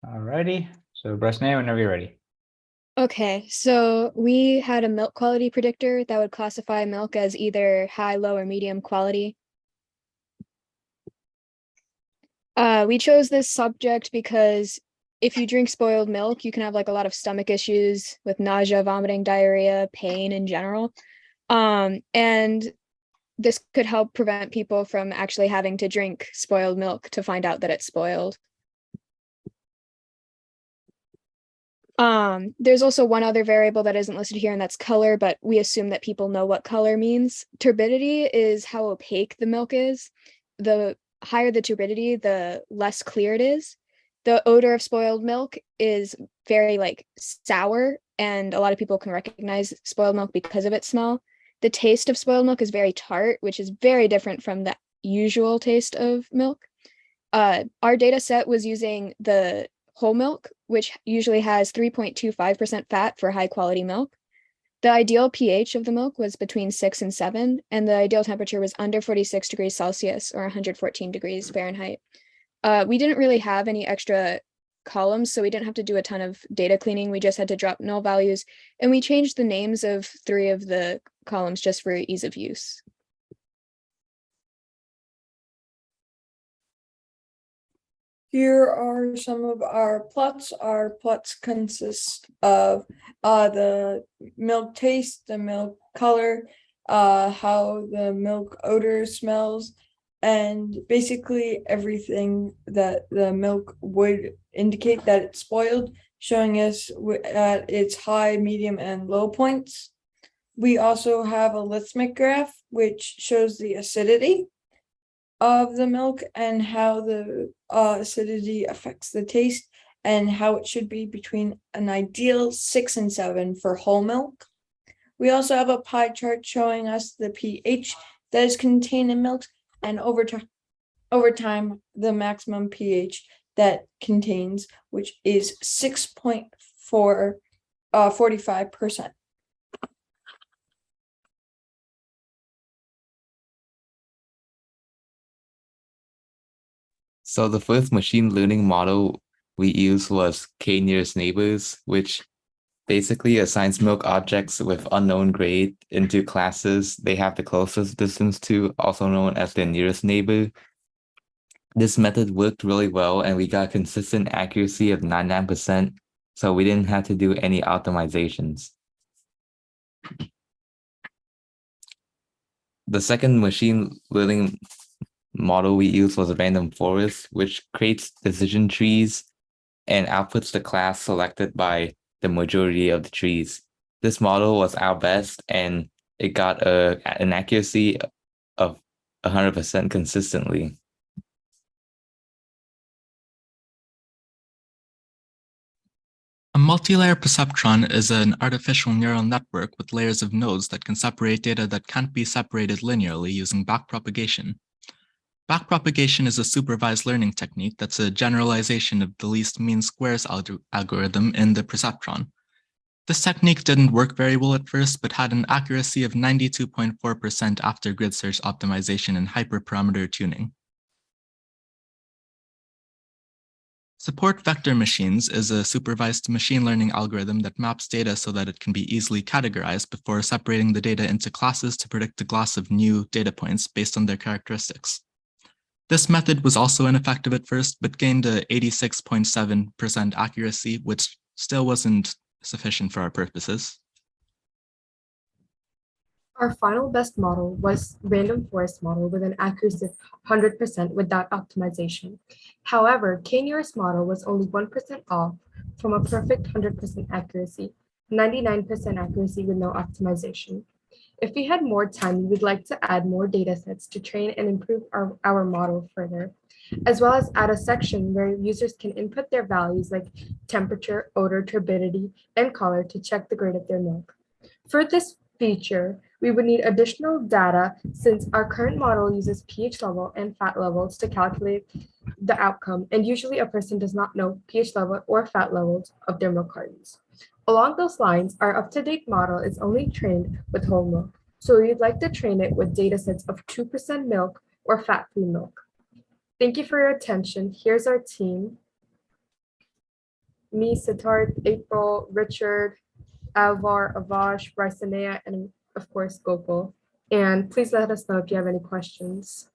Alrighty, so Brycinea, whenever you're ready. Okay, so we had a milk quality predictor that would classify milk as either high, low, or medium quality. We chose this subject because if you drink spoiled milk, you can have like a lot of stomach issues with nausea, vomiting, diarrhea, pain in general. And this could help prevent people from actually having to drink spoiled milk to find out that it's spoiled. There's also one other variable that isn't listed here, and that's color, but we assume that people know what color means. Turbidity is how opaque the milk is. The higher the turbidity, the less clear it is. The odor of spoiled milk is very like sour, and a lot of people can recognize spoiled milk because of its smell. The taste of spoiled milk is very tart, which is very different from the usual taste of milk. Our data set was using the whole milk, which usually has 3.25% fat for high quality milk. The ideal pH of the milk was between 6 and 7, and the ideal temperature was under 46 degrees Celsius or 114 degrees Fahrenheit. We didn't really have any extra columns, so we didn't have to do a ton of data cleaning. We just had to drop null values, and we changed the names of 3 of the columns just for ease of use. Here are some of our plots. Our plots consist of the milk taste, the milk color, how the milk odor smells, and basically everything that the milk would indicate that it's spoiled, showing us at its high, medium, and low points. We also have a Litzmic graph, which shows the acidity of the milk and how the acidity affects the taste and how it should be between an ideal 6 and 7 for whole milk. We also have a pie chart showing us the pH that is contained in milk and over time the maximum pH that contains, which is 6.45%. So the first machine learning model we used was K-nearest neighbors, which basically assigns milk objects with unknown grade into classes they have the closest distance to, also known as their nearest neighbor. This method worked really well, and we got consistent accuracy of 99%, so we didn't have to do any optimizations. The second machine learning model we used was a random forest, which creates decision trees and outputs the class selected by the majority of the trees. This model was our best, and it got an accuracy of 100% consistently. A multi-layer perceptron is an artificial neural network with layers of nodes that can separate data that can't be separated linearly using backpropagation. Backpropagation is a supervised learning technique that's a generalization of the least mean squares algorithm in the perceptron. This technique didn't work very well at first, but had an accuracy of 92.4% after grid search optimization and hyperparameter tuning. Support vector machines is a supervised machine learning algorithm that maps data so that it can be easily categorized before separating the data into classes to predict a class of new data points based on their characteristics. This method was also ineffective at first, but gained a 86.7% accuracy, which still wasn't sufficient for our purposes. Our final best model was random forest model with an accuracy of 100% without optimization. However, K-nearest model was only 1% off from a perfect 100% accuracy, 99% accuracy with no optimization. If we had more time, we would like to add more data sets to train and improve our model further, as well as add a section where users can input their values like temperature, odor, turbidity, and color to check the grade of their milk. For this feature, we would need additional data since our current model uses pH level and fat levels to calculate the outcome, and usually a person does not know pH level or fat levels of their milk cartons. Along those lines, our up-to-date model is only trained with whole milk, so we'd like to train it with data sets of 2% milk or fat-free milk. Thank you for your attention. Here's our team. me, Sidharth, April, Richard, Alvar, Aavash, Brycinea, and of course Gokul. And please let us know if you have any questions.